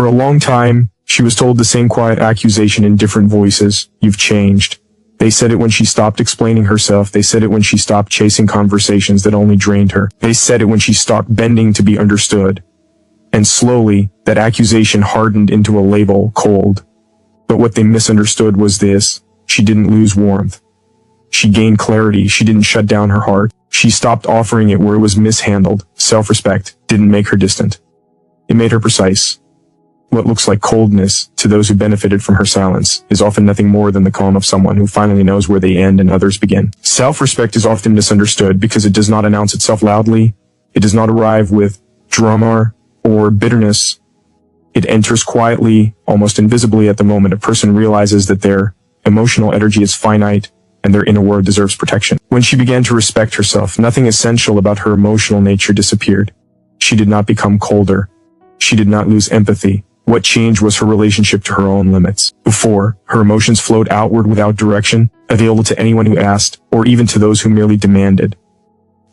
For a long time, she was told the same quiet accusation in different voices: "You've changed." They said it when she stopped explaining herself. They said it when she stopped chasing conversations that only drained her. They said it when she stopped bending to be understood. And slowly, that accusation hardened into a label: cold. But what they misunderstood was this: she didn't lose warmth. She gained clarity. She didn't shut down her heart. She stopped offering it where it was mishandled. Self-respect didn't make her distant. It made her precise. What looks like coldness to those who benefited from her silence is often nothing more than the calm of someone who finally knows where they end and others begin. Self-respect is often misunderstood because it does not announce itself loudly. It does not arrive with drama or bitterness. It enters quietly, almost invisibly at the moment a person realizes that their emotional energy is finite and their inner world deserves protection. When she began to respect herself, nothing essential about her emotional nature disappeared. She did not become colder. She did not lose empathy. What changed was her relationship to her own limits. Before, her emotions flowed outward without direction, available to anyone who asked, or even to those who merely demanded.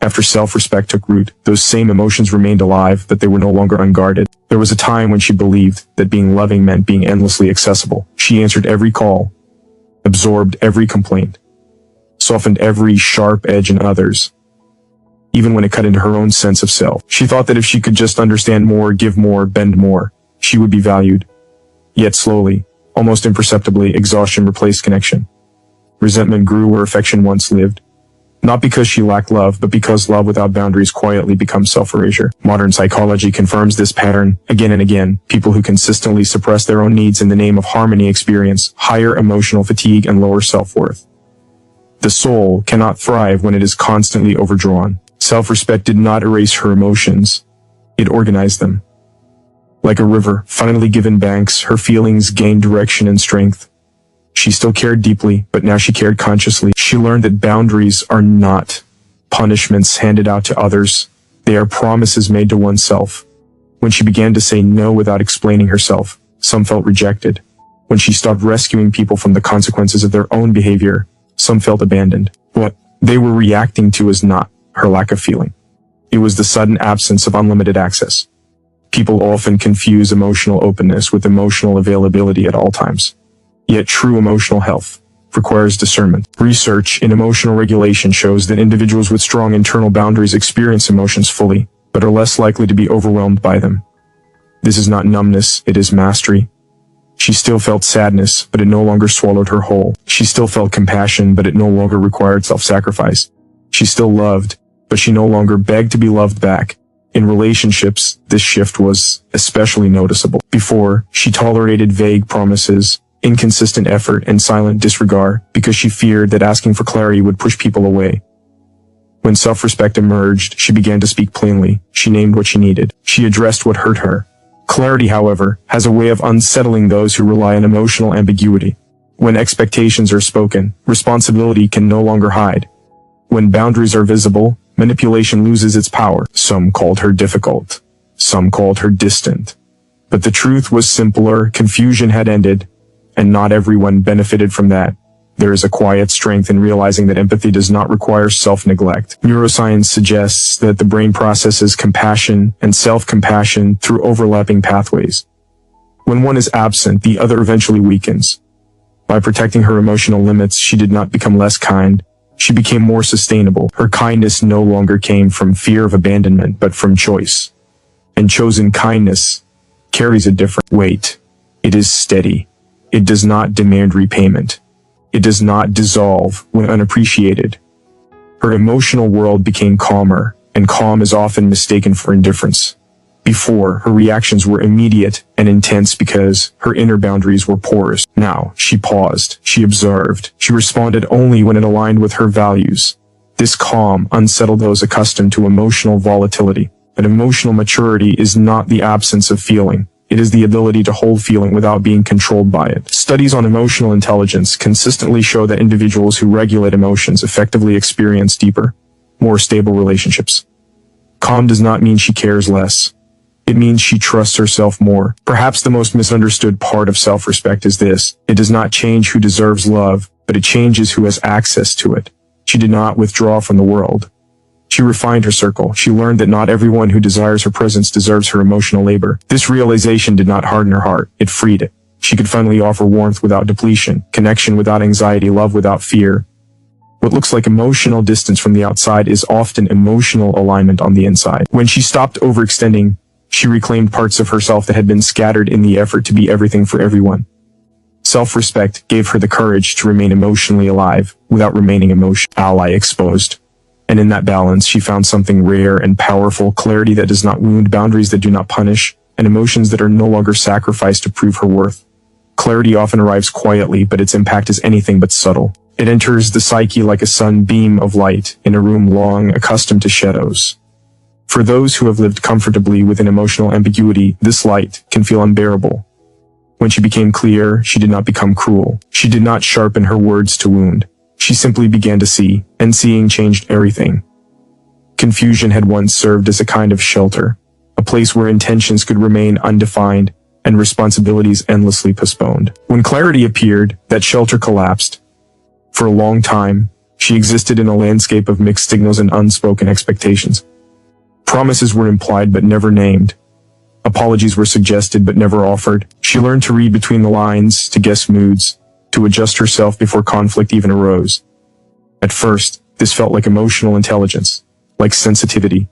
After self-respect took root, those same emotions remained alive, but they were no longer unguarded. There was a time when she believed that being loving meant being endlessly accessible. She answered every call, absorbed every complaint, softened every sharp edge in others, even when it cut into her own sense of self. She thought that if she could just understand more, give more, bend more, she would be valued. Yet slowly, almost imperceptibly, exhaustion replaced connection. Resentment grew where affection once lived. Not because she lacked love, but because love without boundaries quietly becomes self-erasure. Modern psychology confirms this pattern again and again. People who consistently suppress their own needs in the name of harmony experience higher emotional fatigue and lower self-worth. The soul cannot thrive when it is constantly overdrawn. Self-respect did not erase her emotions. It organized them. Like a river, finally given banks, her feelings gained direction and strength. She still cared deeply, but now she cared consciously. She learned that boundaries are not punishments handed out to others. They are promises made to oneself. When she began to say no without explaining herself, some felt rejected. When she stopped rescuing people from the consequences of their own behavior, some felt abandoned. What they were reacting to was not her lack of feeling. It was the sudden absence of unlimited access. People often confuse emotional openness with emotional availability at all times. Yet true emotional health requires discernment. Research in emotional regulation shows that individuals with strong internal boundaries experience emotions fully, but are less likely to be overwhelmed by them. This is not numbness, it is mastery. She still felt sadness, but it no longer swallowed her whole. She still felt compassion, but it no longer required self-sacrifice. She still loved, but she no longer begged to be loved back. In relationships, this shift was especially noticeable. Before, she tolerated vague promises, inconsistent effort, and silent disregard because she feared that asking for clarity would push people away. When self-respect emerged, she began to speak plainly. She named what she needed. She addressed what hurt her. Clarity, however, has a way of unsettling those who rely on emotional ambiguity. When expectations are spoken, responsibility can no longer hide. When boundaries are visible, manipulation loses its power. Some called her difficult. Some called her distant. But the truth was simpler. Confusion had ended, and not everyone benefited from that. There is a quiet strength in realizing that empathy does not require self-neglect. Neuroscience suggests that the brain processes compassion and self-compassion through overlapping pathways. When one is absent, the other eventually weakens. By protecting her emotional limits, she did not become less kind. She became more sustainable. Her kindness no longer came from fear of abandonment, but from choice. And chosen kindness carries a different weight. It is steady. It does not demand repayment. It does not dissolve when unappreciated. Her emotional world became calmer, and calm is often mistaken for indifference. Before, her reactions were immediate and intense because her inner boundaries were porous. Now, she paused, she observed, she responded only when it aligned with her values. This calm unsettled those accustomed to emotional volatility. But emotional maturity is not the absence of feeling. It is the ability to hold feeling without being controlled by it. Studies on emotional intelligence consistently show that individuals who regulate emotions effectively experience deeper, more stable relationships. Calm does not mean she cares less. It means she trusts herself more. Perhaps the most misunderstood part of self-respect is this: it does not change who deserves love, but it changes who has access to it. She did not withdraw from the world. She refined her circle. She learned that not everyone who desires her presence deserves her emotional labor. This realization did not harden her heart, it freed it. She could finally offer warmth without depletion, connection without anxiety, love without fear. What looks like emotional distance from the outside is often emotional alignment on the inside. When she stopped overextending, she reclaimed parts of herself that had been scattered in the effort to be everything for everyone. Self-respect gave her the courage to remain emotionally alive without remaining ally exposed. And in that balance, she found something rare and powerful, clarity that does not wound, boundaries that do not punish, and emotions that are no longer sacrificed to prove her worth. Clarity often arrives quietly, but its impact is anything but subtle. It enters the psyche like a sunbeam of light in a room long accustomed to shadows. For those who have lived comfortably within emotional ambiguity, this light can feel unbearable. When she became clear, she did not become cruel. She did not sharpen her words to wound. She simply began to see, and seeing changed everything. Confusion had once served as a kind of shelter, a place where intentions could remain undefined and responsibilities endlessly postponed. When clarity appeared, that shelter collapsed. For a long time, she existed in a landscape of mixed signals and unspoken expectations. Promises were implied but never named. Apologies were suggested but never offered. She learned to read between the lines, to guess moods, to adjust herself before conflict even arose. At first, this felt like emotional intelligence, like sensitivity.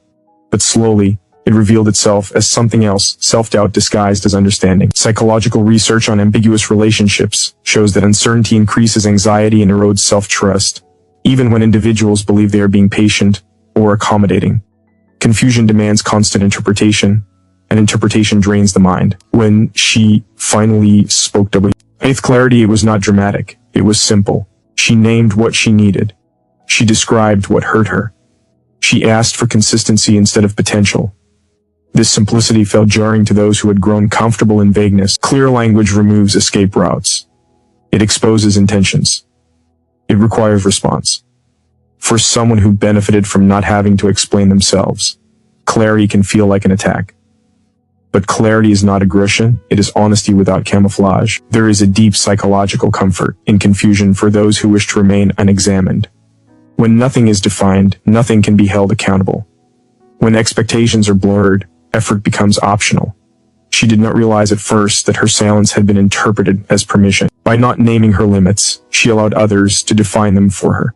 But slowly, it revealed itself as something else, self-doubt disguised as understanding. Psychological research on ambiguous relationships shows that uncertainty increases anxiety and erodes self-trust, even when individuals believe they are being patient or accommodating. Confusion demands constant interpretation, and interpretation drains the mind. When she finally spoke with clarity, it was not dramatic. It was simple. She named what she needed. She described what hurt her. She asked for consistency instead of potential. This simplicity felt jarring to those who had grown comfortable in vagueness. Clear language removes escape routes. It exposes intentions. It requires response. For someone who benefited from not having to explain themselves, clarity can feel like an attack. But clarity is not aggression, it is honesty without camouflage. There is a deep psychological comfort in confusion for those who wish to remain unexamined. When nothing is defined, nothing can be held accountable. When expectations are blurred, effort becomes optional. She did not realize at first that her silence had been interpreted as permission. By not naming her limits, she allowed others to define them for her.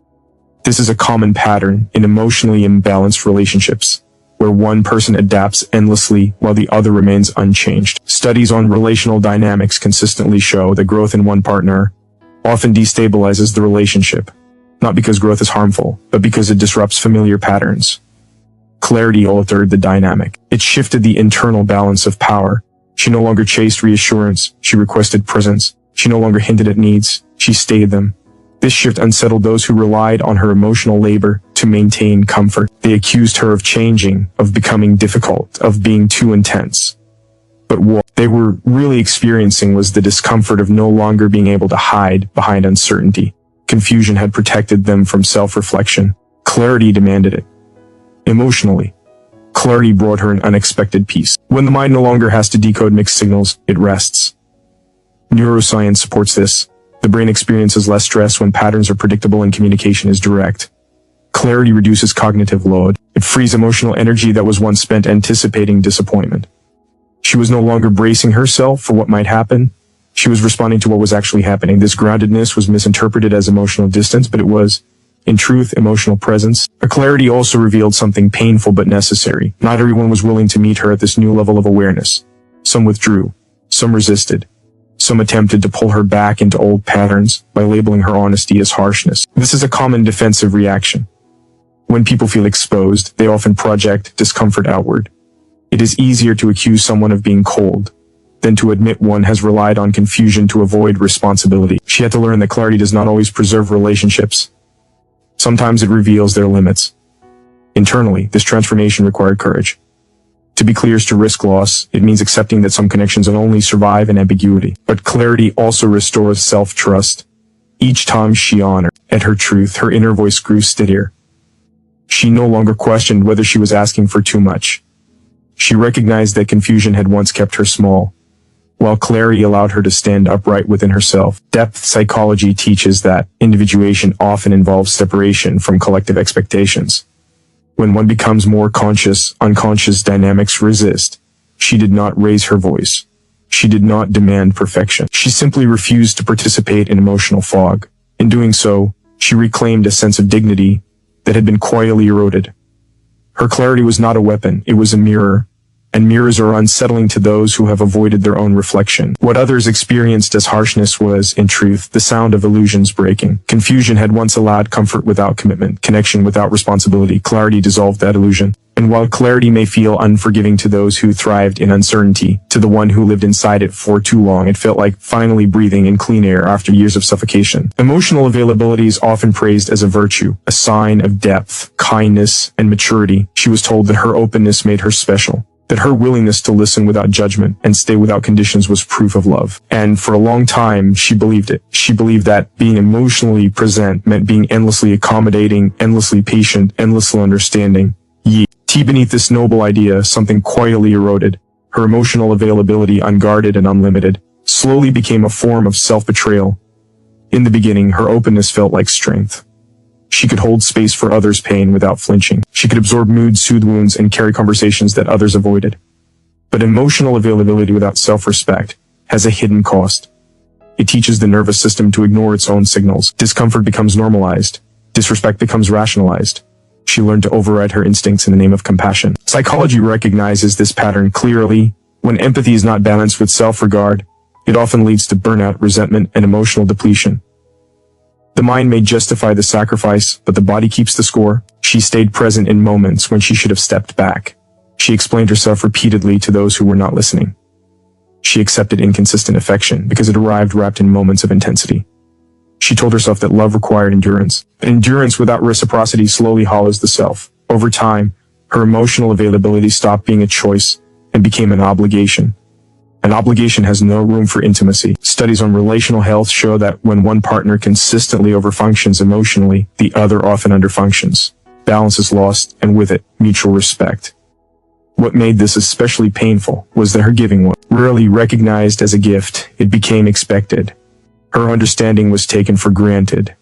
This is a common pattern in emotionally imbalanced relationships, where one person adapts endlessly while the other remains unchanged. Studies on relational dynamics consistently show that growth in one partner often destabilizes the relationship, not because growth is harmful, but because it disrupts familiar patterns. Clarity altered the dynamic. It shifted the internal balance of power. She no longer chased reassurance, she requested presence. She no longer hinted at needs, she stayed them. This shift unsettled those who relied on her emotional labor to maintain comfort. They accused her of changing, of becoming difficult, of being too intense. But what they were really experiencing was the discomfort of no longer being able to hide behind uncertainty. Confusion had protected them from self-reflection. Clarity demanded it. Emotionally, clarity brought her an unexpected peace. When the mind no longer has to decode mixed signals, it rests. Neuroscience supports this. The brain experiences less stress when patterns are predictable and communication is direct. Clarity reduces cognitive load. It frees emotional energy that was once spent anticipating disappointment. She was no longer bracing herself for what might happen. She was responding to what was actually happening. This groundedness was misinterpreted as emotional distance, but it was, in truth, emotional presence. Her clarity also revealed something painful but necessary. Not everyone was willing to meet her at this new level of awareness. Some withdrew. Some resisted. Some attempted to pull her back into old patterns by labeling her honesty as harshness. This is a common defensive reaction. When people feel exposed, they often project discomfort outward. It is easier to accuse someone of being cold than to admit one has relied on confusion to avoid responsibility. She had to learn that clarity does not always preserve relationships. Sometimes it reveals their limits. Internally, this transformation required courage. To be clear is to risk loss. It means accepting that some connections will only survive in ambiguity. But clarity also restores self-trust. Each time she honored at her truth, her inner voice grew steadier. She no longer questioned whether she was asking for too much. She recognized that confusion had once kept her small, while clarity allowed her to stand upright within herself. Depth psychology teaches that individuation often involves separation from collective expectations. When one becomes more conscious, unconscious dynamics resist. She did not raise her voice. She did not demand perfection. She simply refused to participate in emotional fog. In doing so, she reclaimed a sense of dignity that had been quietly eroded. Her clarity was not a weapon, it was a mirror. And mirrors are unsettling to those who have avoided their own reflection. What others experienced as harshness was, in truth, the sound of illusions breaking. Confusion had once allowed comfort without commitment, connection without responsibility. Clarity dissolved that illusion. And while clarity may feel unforgiving to those who thrived in uncertainty, to the one who lived inside it for too long, it felt like finally breathing in clean air after years of suffocation. Emotional availability is often praised as a virtue, a sign of depth, kindness, and maturity. She was told that her openness made her special, that her willingness to listen without judgment and stay without conditions was proof of love. And for a long time, she believed it. She believed that being emotionally present meant being endlessly accommodating, endlessly patient, endlessly understanding. Beneath this noble idea, something quietly eroded. Her emotional availability, unguarded and unlimited, slowly became a form of self-betrayal. In the beginning, her openness felt like strength. She could hold space for others' pain without flinching. She could absorb moods, soothe wounds, and carry conversations that others avoided. But emotional availability without self-respect has a hidden cost. It teaches the nervous system to ignore its own signals. Discomfort becomes normalized. Disrespect becomes rationalized. She learned to override her instincts in the name of compassion. Psychology recognizes this pattern clearly. When empathy is not balanced with self-regard, it often leads to burnout, resentment, and emotional depletion. The mind may justify the sacrifice, but the body keeps the score. She stayed present in moments when she should have stepped back. She explained herself repeatedly to those who were not listening. She accepted inconsistent affection because it arrived wrapped in moments of intensity. She told herself that love required endurance, but endurance without reciprocity slowly hollows the self. Over time, her emotional availability stopped being a choice and became an obligation. An obligation has no room for intimacy. Studies on relational health show that when one partner consistently overfunctions emotionally, the other often underfunctions. Balance is lost, and with it, mutual respect. What made this especially painful was that her giving was rarely recognized as a gift. It became expected. Her understanding was taken for granted.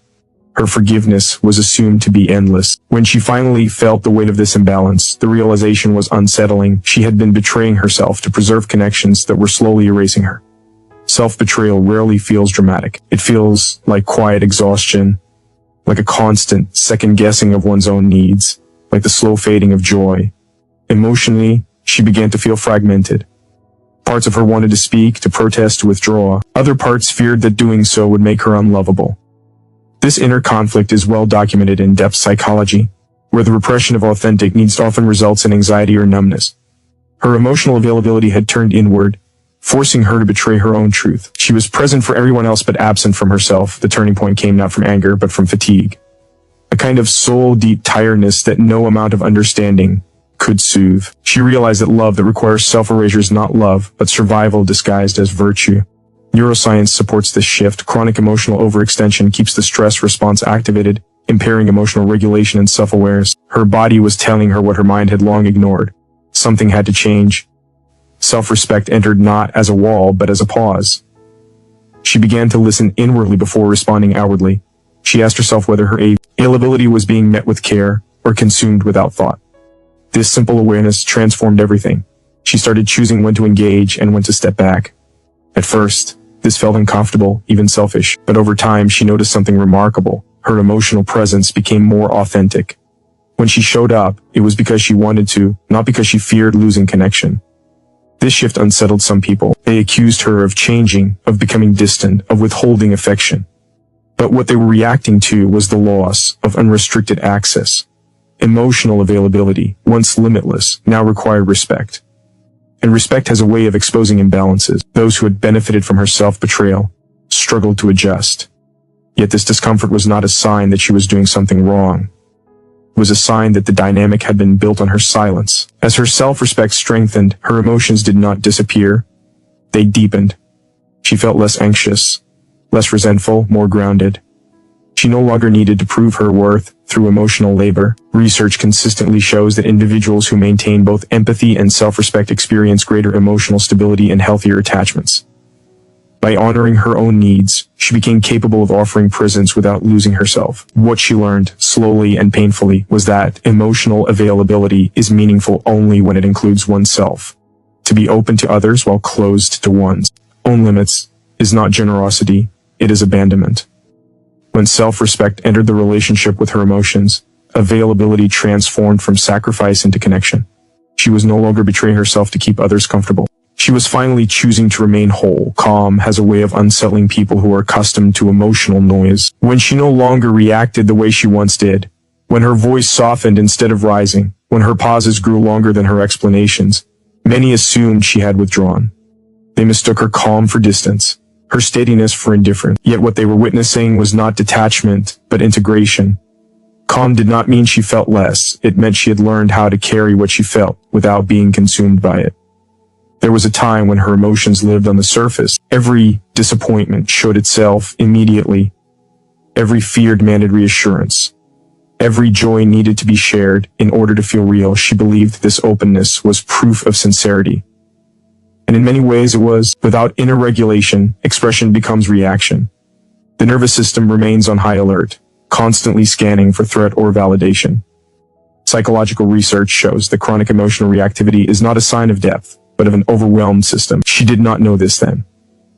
Her forgiveness was assumed to be endless. When she finally felt the weight of this imbalance, the realization was unsettling. She had been betraying herself to preserve connections that were slowly erasing her. Self-betrayal rarely feels dramatic. It feels like quiet exhaustion, like a constant second-guessing of one's own needs, like the slow fading of joy. Emotionally, she began to feel fragmented. Parts of her wanted to speak, to protest, to withdraw. Other parts feared that doing so would make her unlovable. This inner conflict is well documented in depth psychology, where the repression of authentic needs often results in anxiety or numbness. Her emotional availability had turned inward, forcing her to betray her own truth. She was present for everyone else but absent from herself. The turning point came not from anger, but from fatigue. A kind of soul-deep tiredness that no amount of understanding could soothe. She realized that love that requires self-erasure is not love, but survival disguised as virtue. Neuroscience supports this shift. Chronic emotional overextension keeps the stress response activated, impairing emotional regulation and self-awareness. Her body was telling her what her mind had long ignored. Something had to change. Self-respect entered not as a wall, but as a pause. She began to listen inwardly before responding outwardly. She asked herself whether her availability was being met with care or consumed without thought. This simple awareness transformed everything. She started choosing when to engage and when to step back. At first, this felt uncomfortable, even selfish, but over time she noticed something remarkable. Her emotional presence became more authentic. When she showed up, it was because she wanted to, not because she feared losing connection. This shift unsettled some people. They accused her of changing, of becoming distant, of withholding affection. But what they were reacting to was the loss of unrestricted access. Emotional availability, once limitless, now required respect. And respect has a way of exposing imbalances. Those who had benefited from her self-betrayal struggled to adjust. Yet this discomfort was not a sign that she was doing something wrong. It was a sign that the dynamic had been built on her silence. As her self-respect strengthened, her emotions did not disappear. They deepened. She felt less anxious, less resentful, more grounded. She no longer needed to prove her worth through emotional labor. Research consistently shows that individuals who maintain both empathy and self-respect experience greater emotional stability and healthier attachments. By honoring her own needs, she became capable of offering presence without losing herself. What she learned, slowly and painfully, was that emotional availability is meaningful only when it includes oneself. To be open to others while closed to one's own limits is not generosity, it is abandonment. When self-respect entered the relationship with her emotions, availability transformed from sacrifice into connection. She was no longer betraying herself to keep others comfortable. She was finally choosing to remain whole. Calm has a way of unsettling people who are accustomed to emotional noise. When she no longer reacted the way she once did, when her voice softened instead of rising, when her pauses grew longer than her explanations, many assumed she had withdrawn. They mistook her calm for distance, her steadiness for indifference. Yet what they were witnessing was not detachment, but integration. Calm did not mean she felt less. It meant she had learned how to carry what she felt without being consumed by it. There was a time when her emotions lived on the surface. Every disappointment showed itself immediately. Every fear demanded reassurance. Every joy needed to be shared in order to feel real. She believed this openness was proof of sincerity. And in many ways it was. Without inner regulation, expression becomes reaction. The nervous system remains on high alert, constantly scanning for threat or validation. Psychological research shows that chronic emotional reactivity is not a sign of depth, but of an overwhelmed system. She did not know this then.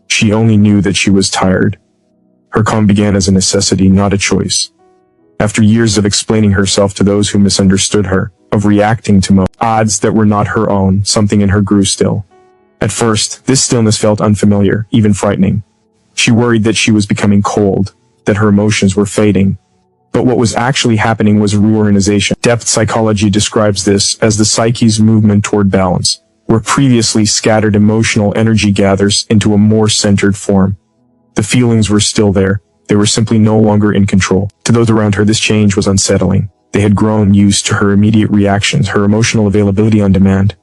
She only knew that she was tired. Her calm began as a necessity, not a choice. After years of explaining herself to those who misunderstood her, of reacting to odds that were not her own, something in her grew still. At first, this stillness felt unfamiliar, even frightening. She worried that she was becoming cold, that her emotions were fading. But what was actually happening was reorganization. Depth psychology describes this as the psyche's movement toward balance, where previously scattered emotional energy gathers into a more centered form. The feelings were still there. They were simply no longer in control. To those around her, this change was unsettling. They had grown used to her immediate reactions, her emotional availability on demand.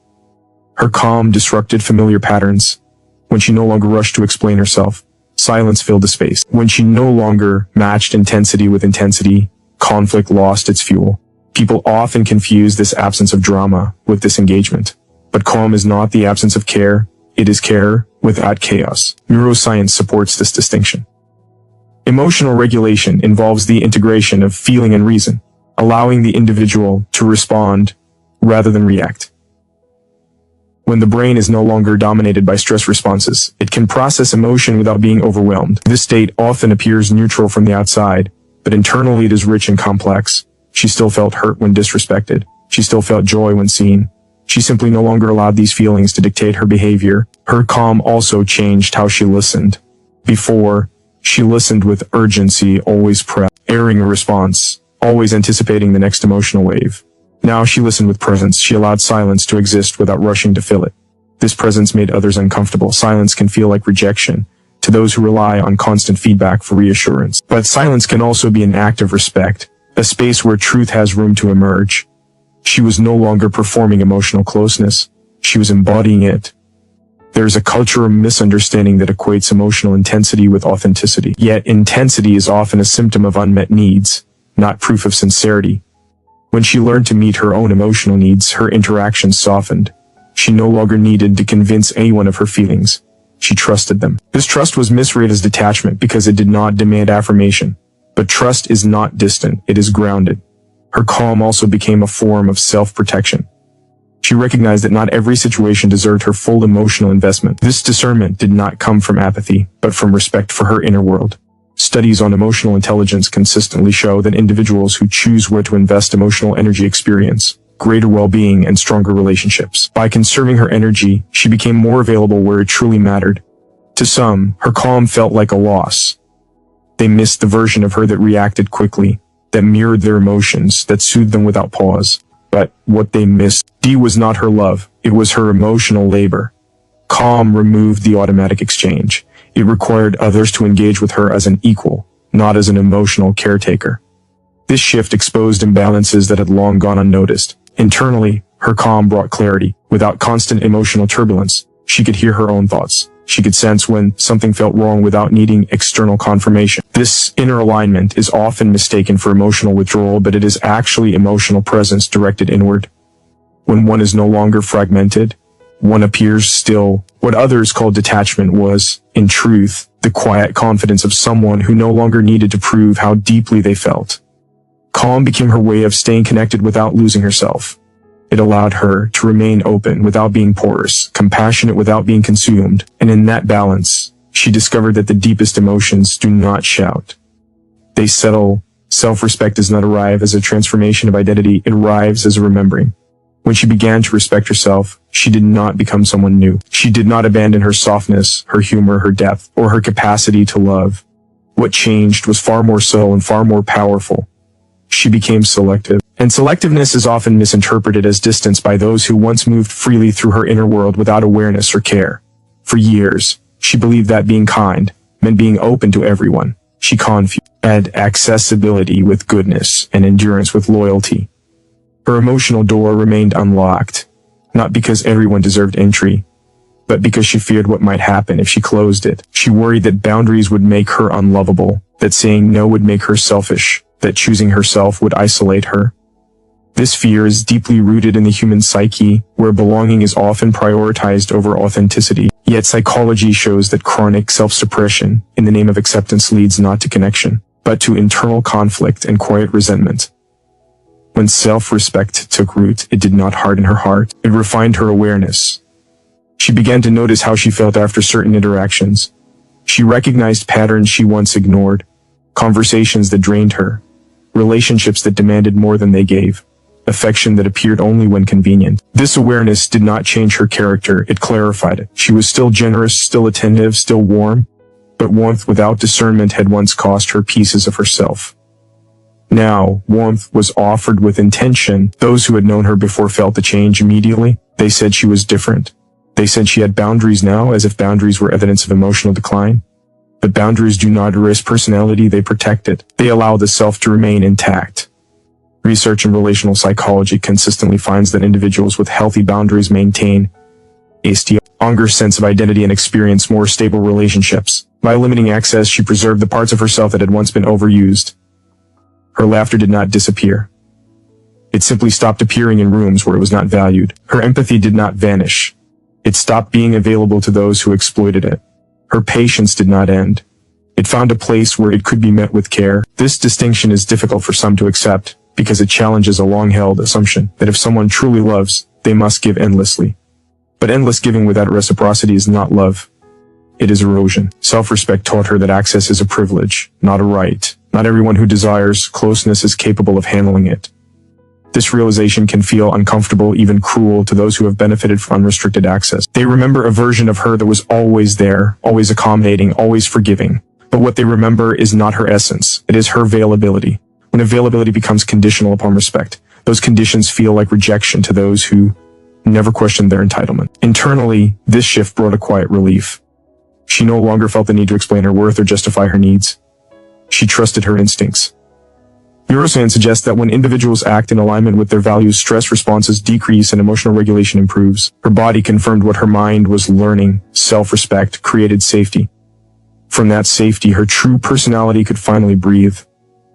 Her calm disrupted familiar patterns. When she no longer rushed to explain herself, silence filled the space. When she no longer matched intensity with intensity, conflict lost its fuel. People often confuse this absence of drama with disengagement. But calm is not the absence of care, it is care without chaos. Neuroscience supports this distinction. Emotional regulation involves the integration of feeling and reason, allowing the individual to respond rather than react. When the brain is no longer dominated by stress responses, it can process emotion without being overwhelmed. This state often appears neutral from the outside, but internally it is rich and complex. She still felt hurt when disrespected. She still felt joy when seen. She simply no longer allowed these feelings to dictate her behavior. Her calm also changed how she listened. Before, she listened with urgency, always airing a response, always anticipating the next emotional wave. Now she listened with presence. She allowed silence to exist without rushing to fill it. This presence made others uncomfortable. Silence can feel like rejection to those who rely on constant feedback for reassurance. But silence can also be an act of respect, a space where truth has room to emerge. She was no longer performing emotional closeness. She was embodying it. There's a culture of misunderstanding that equates emotional intensity with authenticity. Yet intensity is often a symptom of unmet needs, not proof of sincerity. When she learned to meet her own emotional needs, her interactions softened. She no longer needed to convince anyone of her feelings. She trusted them. This trust was misread as detachment because it did not demand affirmation. But trust is not distant, it is grounded. Her calm also became a form of self-protection. She recognized that not every situation deserved her full emotional investment. This discernment did not come from apathy, but from respect for her inner world. Studies on emotional intelligence consistently show that individuals who choose where to invest emotional energy experience greater well-being and stronger relationships. By conserving her energy, she became more available where it truly mattered. To some, her calm felt like a loss. They missed the version of her that reacted quickly, that mirrored their emotions, that soothed them without pause. But what they missed was not her love, it was her emotional labor. Calm removed the automatic exchange. It required others to engage with her as an equal, not as an emotional caretaker. This shift exposed imbalances that had long gone unnoticed. Internally, her calm brought clarity. Without constant emotional turbulence, she could hear her own thoughts. She could sense when something felt wrong without needing external confirmation. This inner alignment is often mistaken for emotional withdrawal, but it is actually emotional presence directed inward. When one is no longer fragmented, one appears still, What others called detachment was, in truth, the quiet confidence of someone who no longer needed to prove how deeply they felt. Calm became her way of staying connected without losing herself. It allowed her to remain open without being porous, compassionate without being consumed, and in that balance, she discovered that the deepest emotions do not shout. They settle. Self-respect does not arrive as a transformation of identity, it arrives as a remembering. When she began to respect herself, she did not become someone new. She did not abandon her softness, her humor, her depth, or her capacity to love. What changed was far more subtle and far more powerful. She became selective. And selectiveness is often misinterpreted as distance by those who once moved freely through her inner world without awareness or care. For years, she believed that being kind meant being open to everyone. She confused accessibility with goodness and endurance with loyalty. Her emotional door remained unlocked, not because everyone deserved entry, but because she feared what might happen if she closed it. She worried that boundaries would make her unlovable, that saying no would make her selfish, that choosing herself would isolate her. This fear is deeply rooted in the human psyche, where belonging is often prioritized over authenticity. Yet psychology shows that chronic self-suppression in the name of acceptance leads not to connection, but to internal conflict and quiet resentment. When self-respect took root, it did not harden her heart, it refined her awareness. She began to notice how she felt after certain interactions. She recognized patterns she once ignored, conversations that drained her, relationships that demanded more than they gave, affection that appeared only when convenient. This awareness did not change her character, it clarified it. She was still generous, still attentive, still warm, but warmth without discernment had once cost her pieces of herself. Now, warmth was offered with intention. Those who had known her before felt the change immediately. They said she was different. They said she had boundaries now, as if boundaries were evidence of emotional decline. But boundaries do not erase personality, they protect it. They allow the self to remain intact. Research in relational psychology consistently finds that individuals with healthy boundaries maintain a stronger sense of identity and experience more stable relationships. By limiting access, she preserved the parts of herself that had once been overused. Her laughter did not disappear. It simply stopped appearing in rooms where it was not valued. Her empathy did not vanish. It stopped being available to those who exploited it. Her patience did not end. It found a place where it could be met with care. This distinction is difficult for some to accept, because it challenges a long-held assumption that if someone truly loves, they must give endlessly. But endless giving without reciprocity is not love. It is erosion. Self-respect taught her that access is a privilege, not a right. Not everyone who desires closeness is capable of handling it. This realization can feel uncomfortable, even cruel, to those who have benefited from unrestricted access. They remember a version of her that was always there, always accommodating, always forgiving. But what they remember is not her essence. It is her availability. When availability becomes conditional upon respect, those conditions feel like rejection to those who never questioned their entitlement. Internally, this shift brought a quiet relief. She no longer felt the need to explain her worth or justify her needs. She trusted her instincts. Neuroscience suggests that when individuals act in alignment with their values, stress responses decrease and emotional regulation improves. Her body confirmed what her mind was learning. Self-respect created safety. From that safety, her true personality could finally breathe.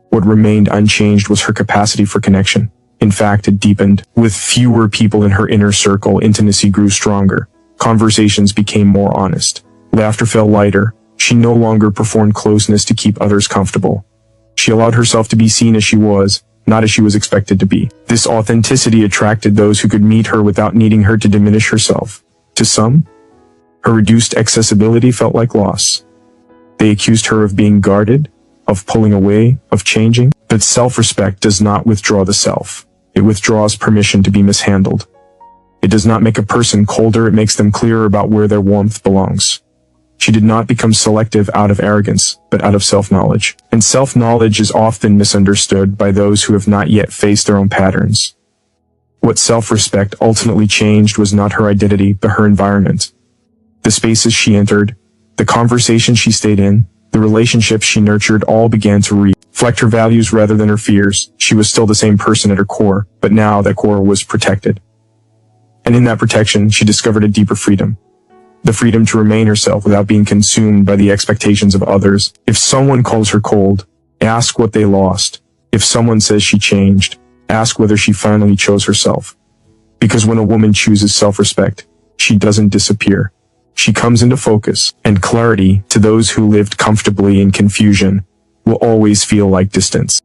What remained unchanged was her capacity for connection. In fact, it deepened. With fewer people in her inner circle, intimacy grew stronger. Conversations became more honest. Laughter felt lighter. She no longer performed closeness to keep others comfortable. She allowed herself to be seen as she was, not as she was expected to be. This authenticity attracted those who could meet her without needing her to diminish herself. To some, her reduced accessibility felt like loss. They accused her of being guarded, of pulling away, of changing. But self-respect does not withdraw the self. It withdraws permission to be mishandled. It does not make a person colder, it makes them clearer about where their warmth belongs. She did not become selective out of arrogance, but out of self-knowledge. And self-knowledge is often misunderstood by those who have not yet faced their own patterns. What self-respect ultimately changed was not her identity, but her environment. The spaces she entered, the conversations she stayed in, the relationships she nurtured all began to reflect her values rather than her fears. She was still the same person at her core, but now that core was protected. And in that protection, she discovered a deeper freedom. The freedom to remain herself without being consumed by the expectations of others. If someone calls her cold, ask what they lost. If someone says she changed, ask whether she finally chose herself. Because when a woman chooses self-respect, she doesn't disappear. she comes into focus, and clarity, to those who lived comfortably in confusion, will always feel like distance.